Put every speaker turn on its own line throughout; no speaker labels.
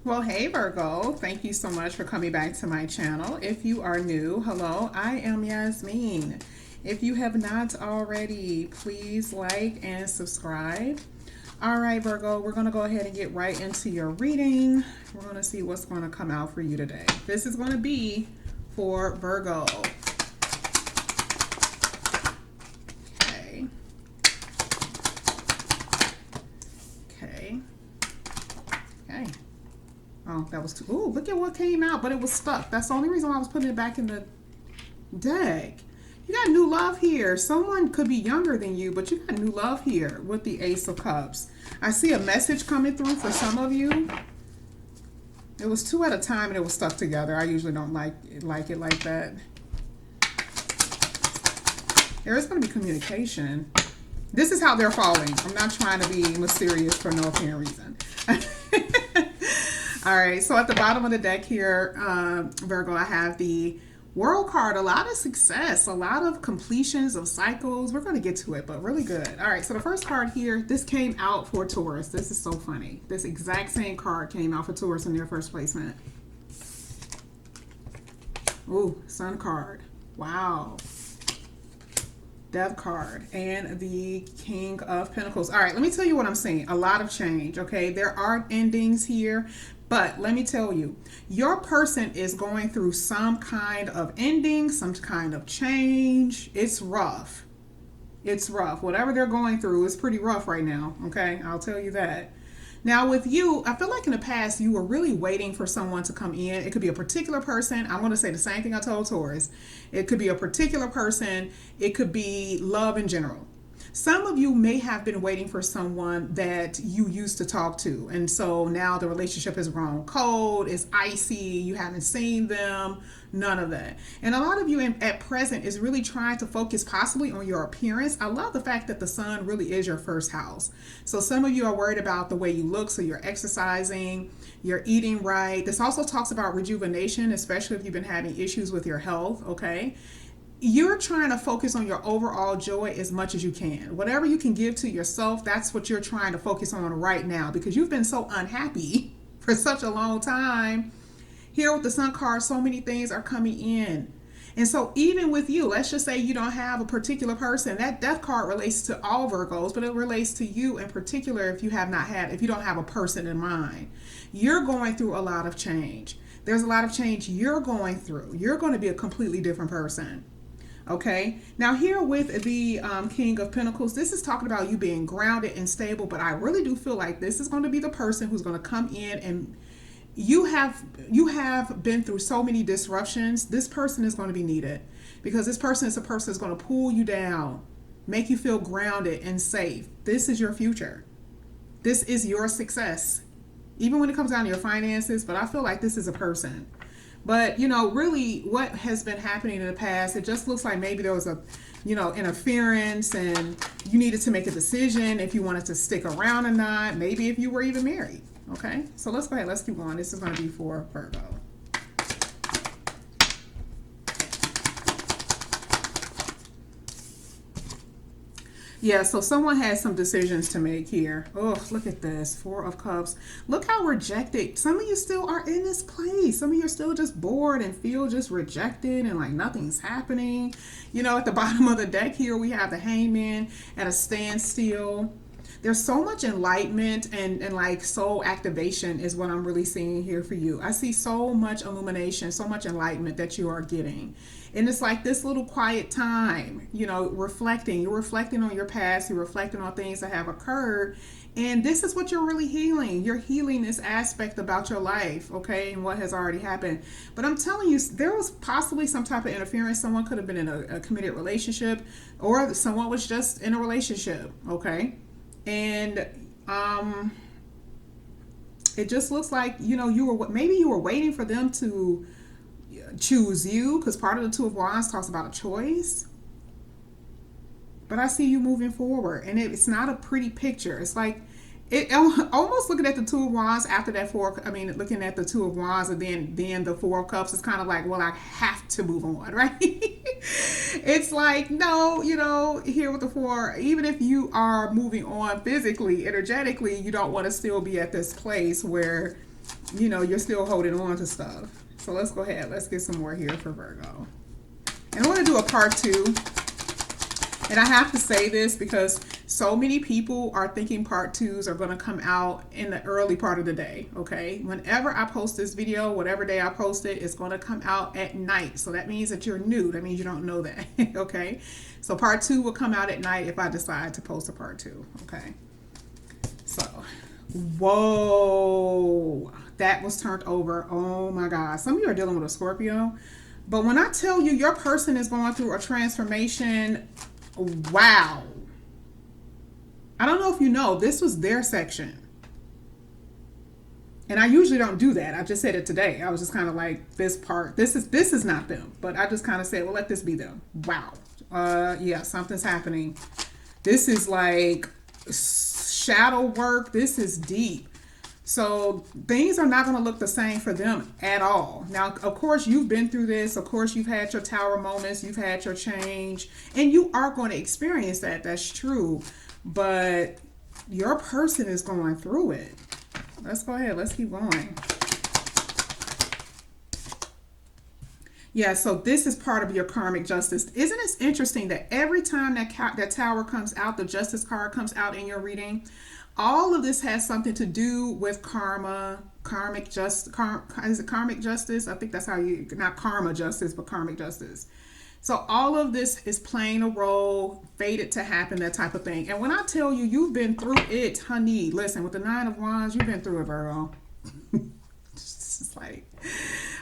Well, hey Virgo, thank you so much for coming back to my channel. If you are new, hello, I am Yasmin. If you have not already, please like and subscribe. All right, Virgo, we're going to go ahead and get right into your reading. We're going to see what's going to come out for you today. This is going to be for Virgo. Okay. Okay. Okay. Oh, that was too. Ooh, look at what came out, but it was stuck. That's the only reason why I was putting it back in the deck. You got new love here. Someone could be younger than you, but you got new love here with the Ace of Cups. I see a message coming through for some of you. It was two at a time and it was stuck together. I usually don't like it like that. There is going to be communication. This is how they're falling. I'm not trying to be mysterious for no apparent reason. All right, so at the bottom of the deck here, Virgo, I have the World card. A lot of success, a lot of completions of cycles. We're going to get to it, but really good. All right, so the first card here, this came out for Taurus. This is so funny. This exact same card came out for Taurus in their first placement. Ooh, Sun card. Wow. Death card and the King of Pentacles. All right, let me tell you what I'm seeing. A lot of change, okay? There are endings here, but let me tell you, your person is going through some kind of ending, some kind of change. It's rough. It's rough. Whatever they're going through is pretty rough right now, okay? I'll tell you that. Now with you, I feel like in the past you were really waiting for someone to come in. It could be a particular person. I'm going to say the same thing I told Taurus. It could be a particular person. It could be love in general. Some of you may have been waiting for someone that you used to talk to. And so now the relationship has grown cold, it's icy, you haven't seen them, none of that. And a lot of you at present is really trying to focus possibly on your appearance. I love the fact that the sun really is your first house. So some of you are worried about the way you look, so you're exercising, you're eating right. This also talks about rejuvenation, especially if you've been having issues with your health, okay? You're trying to focus on your overall joy as much as you can. Whatever you can give to yourself, that's what you're trying to focus on right now because you've been so unhappy for such a long time. Here with the Sun card, so many things are coming in. And so even with you, let's just say you don't have a particular person. That Death card relates to all Virgos, but it relates to you in particular if you don't have a person in mind. You're going through a lot of change. There's a lot of change you're going through. You're going to be a completely different person. Okay, now here with the King of Pentacles, this is talking about you being grounded and stable, but I really do feel like this is going to be the person who's going to come in and you have been through so many disruptions. This person is going to be needed because this person is a person that's going to pull you down, make you feel grounded and safe. This is your future. This is your success, even when it comes down to your finances, but I feel like this is a person. But, really what has been happening in the past, it just looks like maybe there was a, interference and you needed to make a decision if you wanted to stick around or not. Maybe if you were even married. Okay, so let's go ahead. Let's keep going. This is going to be for Virgo. Yeah, so someone has some decisions to make here. Oh, look at this. Four of Cups. Look how rejected. Some of you still are in this place. Some of you are still just bored and feel just rejected and like nothing's happening. At the bottom of the deck here, we have the Hangman at a standstill. There's so much enlightenment and like soul activation is what I'm really seeing here for you. I see so much illumination, so much enlightenment that you are getting. And it's like this little quiet time, reflecting. You're reflecting on your past. You're reflecting on things that have occurred. And this is what you're really healing. You're healing this aspect about your life, okay, and what has already happened. But I'm telling you, there was possibly some type of interference. Someone could have been in a committed relationship or someone was just in a relationship, okay? And it just looks like, maybe you were waiting for them to choose you because part of the Two of Wands talks about a choice. But I see you moving forward and it's not a pretty picture. It's like almost looking at the Two of Wands after that looking at the Two of Wands and then the Four of Cups is kind of like, well, I have to move on, right? It's like, no, here with the Four, even if you are moving on physically, energetically, you don't want to still be at this place where you know, you're still holding on to stuff. So let's go ahead. Let's get some more here for Virgo. And I want to do a part 2. And I have to say this because so many people are thinking part 2s are going to come out in the early part of the day, okay? Whenever I post this video, whatever day I post it, it's going to come out at night. So that means that you're new. That means you don't know that, okay? So part 2 will come out at night if I decide to post a part 2, okay? So, whoa, that was turned over. Oh my God. Some of you are dealing with a Scorpio. But when I tell you your person is going through a transformation, wow. I don't know if you know, this was their section. And I usually don't do that. I just said it today. I was just kind of like, this part, this is not them. But I just kind of said, well, let this be them. Wow. Yeah, something's happening. This is like shadow work. This is deep. So things are not going to look the same for them at all. Now, of course, you've been through this. Of course, you've had your tower moments. You've had your change. And you are going to experience that. That's true. But your person is going through it. Let's go ahead. Let's keep going. Yeah, so this is part of your karmic justice. Isn't it interesting that every time that tower comes out, the justice card comes out in your reading, all of this has something to do with karma, karmic justice. Is it karmic justice? I think that's how you, not karma justice, but karmic justice. So all of this is playing a role, fated to happen, that type of thing. And when I tell you, you've been through it, honey, listen, with the 9 of Wands, you've been through it, Virgo. It's just like,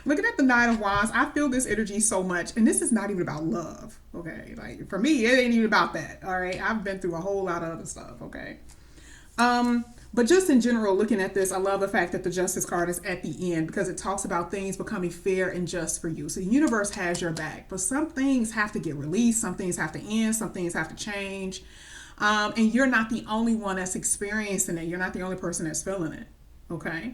looking at the 9 of Wands, I feel this energy so much. And this is not even about love, okay? Like, for me, it ain't even about that, all right? I've been through a whole lot of other stuff, okay? But just in general, looking at this, I love the fact that the Justice card is at the end because it talks about things becoming fair and just for you. So the universe has your back, but some things have to get released, some things have to end, some things have to change. And you're not the only one that's experiencing it. You're not the only person that's feeling it, okay?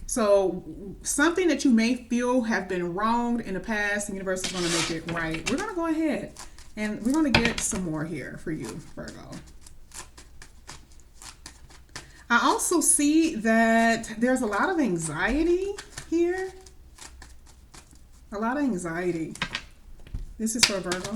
So something that you may feel have been wronged in the past, the universe is going to make it right. We're going to go ahead and we're going to get some more here for you, Virgo. I also see that there's a lot of anxiety here. A lot of anxiety. This is for Virgo.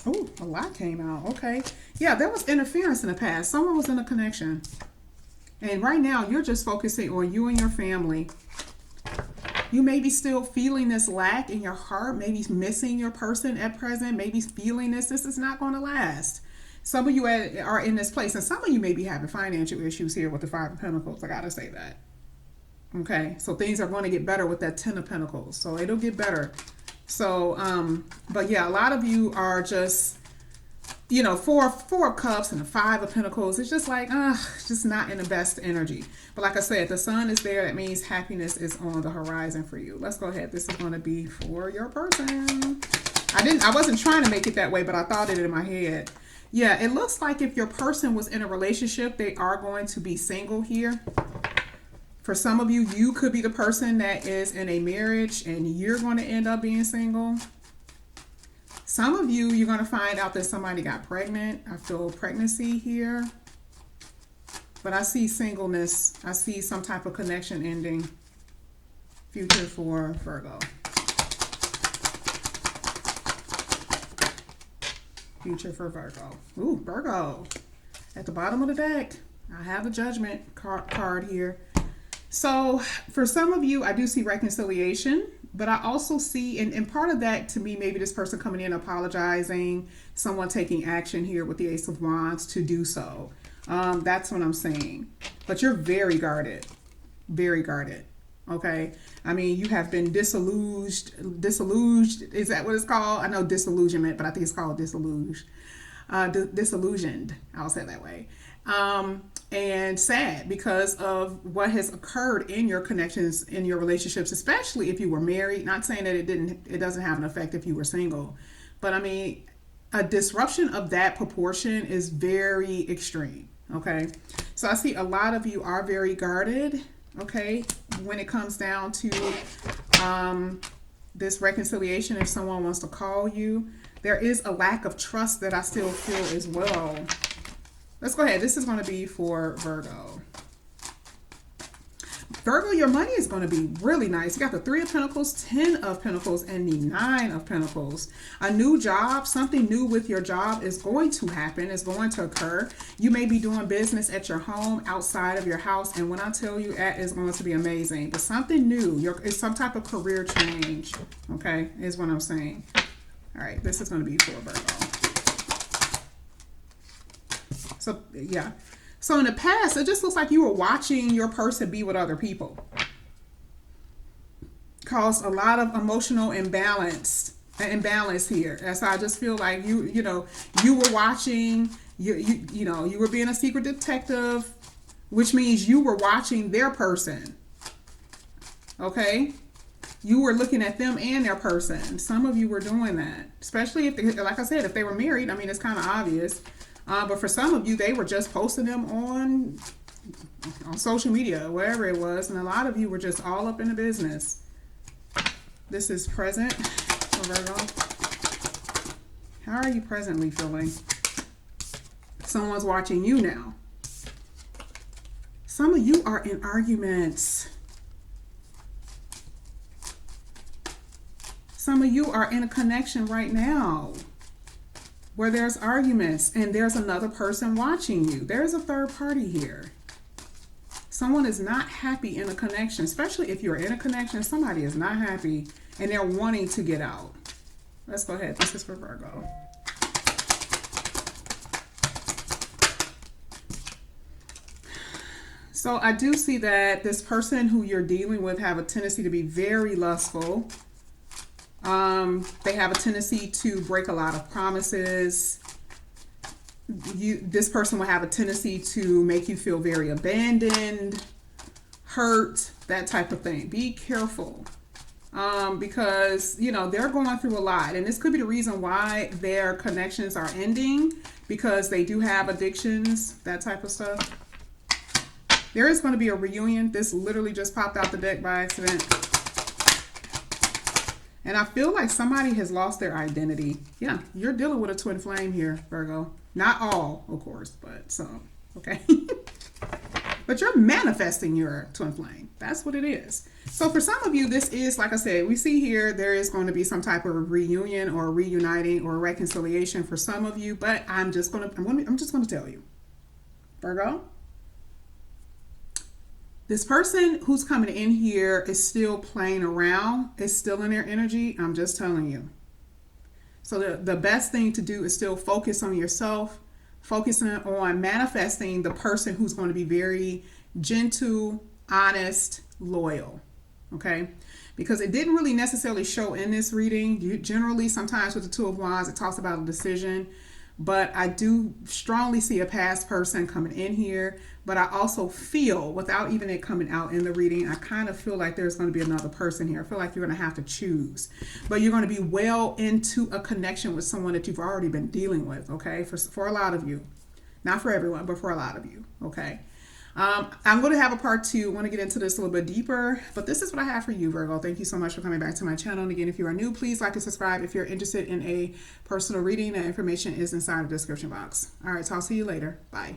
Oh, a lot came out. Okay. Yeah, there was interference in the past. Someone was in a connection. And right now, you're just focusing on you and your family. You may be still feeling this lack in your heart, maybe missing your person at present, maybe feeling this. This is not going to last. Some of you are in this place, and some of you may be having financial issues here with the 5 of Pentacles. I got to say that. Okay, so things are going to get better with that 10 of Pentacles. So it'll get better. So, but yeah, a lot of you are just, you know, four of Cups and the 5 of Pentacles. It's just like, just not in the best energy. But like I said, the sun is there. That means happiness is on the horizon for you. Let's go ahead. This is going to be for your person. I wasn't trying to make it that way, but I thought it in my head. Yeah, it looks like if your person was in a relationship, they are going to be single here. For some of you, you could be the person that is in a marriage and you're going to end up being single. Some of you, you're going to find out that somebody got pregnant. I feel pregnancy here. But I see singleness. I see some type of connection ending. Future for Virgo. Future for Virgo. Ooh, Virgo. At the bottom of the deck, I have the Judgment card here. So for some of you, I do see reconciliation. But I also see, and part of that to me, maybe this person coming in apologizing, someone taking action here with the Ace of Wands to do so. That's what I'm saying. But you're very guarded. Very guarded. Okay? I mean, you have been disillusioned. Is that what it's called? I know disillusionment, but I think it's called disillusioned. Disillusioned. I'll say it that way. And sad because of what has occurred in your connections, in your relationships, especially if you were married. Not saying that it doesn't have an effect if you were single, but I mean, a disruption of that proportion is very extreme. Okay. So I see a lot of you are very guarded. Okay. When it comes down to, this reconciliation, if someone wants to call you, there is a lack of trust that I still feel as well. Let's go ahead. This is going to be for Virgo. Virgo, your money is going to be really nice. You got the 3 of Pentacles, 10 of Pentacles, and the 9 of Pentacles. A new job, something new with your job is going to happen, is going to occur. You may be doing business at your home, outside of your house, and when I tell you that is going to be amazing. But something new, it's some type of career change, okay, is what I'm saying. All right, this is going to be for Virgo. So, yeah. So in the past, it just looks like you were watching your person be with other people. Caused a lot of emotional imbalance here. And so I just feel like you were watching, you were being a secret detective, which means you were watching their person. Okay? You were looking at them and their person. Some of you were doing that, especially if like I said, if they were married. I mean, it's kind of obvious. But for some of you, they were just posting them on social media, wherever it was. And a lot of you were just all up in the business. This is present for Virgo. How are you presently feeling? Someone's watching you now. Some of you are in arguments. Some of you are in a connection right now where there's arguments and there's another person watching you. There's a third party here. Someone is not happy in a connection, especially if you're in a connection, somebody is not happy and they're wanting to get out. Let's go ahead. This is for Virgo. So I do see that this person who you're dealing with have a tendency to be very lustful. They have a tendency to break a lot of promises. This person will have a tendency to make you feel very abandoned, hurt, that type of thing. Be careful. Because, they're going through a lot. And this could be the reason why their connections are ending, because they do have addictions, that type of stuff. There is going to be a reunion. This literally just popped out the deck by accident. And I feel like somebody has lost their identity. Yeah, you're dealing with a twin flame here, Virgo. Not all, of course, but some. Okay? But you're manifesting your twin flame. That's what it is. So for some of you, this is, like I said, we see here there is going to be some type of reunion or reuniting or reconciliation for some of you. But I'm just going to tell you, Virgo. This person who's coming in here is still playing around, is still in their energy. I'm just telling you. So the best thing to do is still focus on yourself, focusing on manifesting the person who's going to be very gentle, honest, loyal. Okay? Because it didn't really necessarily show in this reading. Generally, sometimes with the Two of Wands, it talks about a decision. But I do strongly see a past person coming in here. But I also feel, without even it coming out in the reading, I kind of feel like there's going to be another person here. I feel like you're going to have to choose. But you're going to be well into a connection with someone that you've already been dealing with, okay? For a lot of you. Not for everyone, but for a lot of you, okay? I'm going to have a part 2. I want to get into this a little bit deeper, but this is what I have for you, Virgo. Thank you so much for coming back to my channel. And again, if you are new, please like and subscribe. If you're interested in a personal reading, that information is inside the description box. All right, so I'll see you later. Bye.